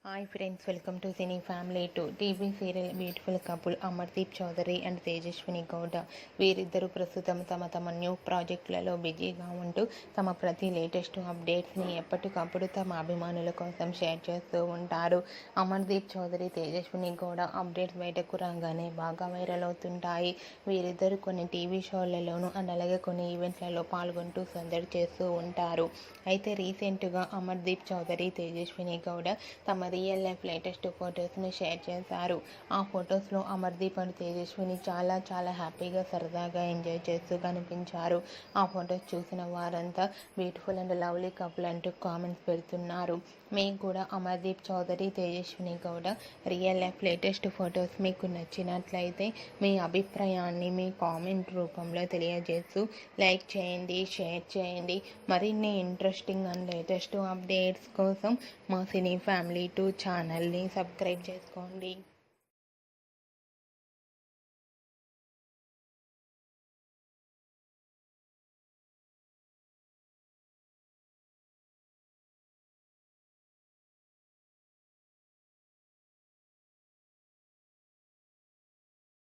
Hi friends, welcome to cine family to TV serial beautiful couple Amardeep Chowdary and Tejaswini Gowda. వీరిద్దరూ ప్రస్తుతం తమ new ప్రాజెక్టులలో బిజీగా ఉంటూ తమ ప్రతి లేటెస్ట్ అప్డేట్స్ని ఎప్పటికప్పుడు తమ అభిమానుల కోసం షేర్ చేస్తూ ఉంటారు. అమర్దీప్ చౌదరి, తేజస్విని గౌడ అప్డేట్స్ బయటకు రాగానే బాగా వైరల్ అవుతుంటాయి. వీరిద్దరూ కొన్ని టీవీ షోలలోనూ అండ్ అలాగే కొన్ని ఈవెంట్లలో పాల్గొంటూ సందడి చేస్తూ ఉంటారు. అయితే రీసెంట్గా అమర్దీప్ చౌదరి, తేజస్విని గౌడ తమ రియల్ లైఫ్ లేటెస్ట్ ఫొటోస్ని షేర్ చేశారు. ఆ ఫొటోస్లో అమర్దీప్ అండ్ తేజస్విని చాలా హ్యాపీగా సరదాగా ఎంజాయ్ చేస్తూ కనిపించారు. ఆ ఫొటోస్ చూసిన వారంతా బ్యూటిఫుల్ అండ్ లవ్లీ కపుల్ అంటూ కామెంట్స్ పెడుతున్నారు. మీకు కూడా Amardeep Chowdary, Tejaswini Gowda real life latest photos మీకు నచ్చినట్లయితే మీ అభిప్రాయాన్ని మీ కామెంట్ రూపంలో తెలియజేస్తూ లైక్ చేయండి, షేర్ చేయండి. మరిన్ని ఇంట్రెస్టింగ్ అండ్ లేటెస్ట్ అప్డేట్స్ కోసం మా సినీ ఫ్యామిలీ 2 ఛానల్ని సబ్స్క్రైబ్ చేసుకోండి.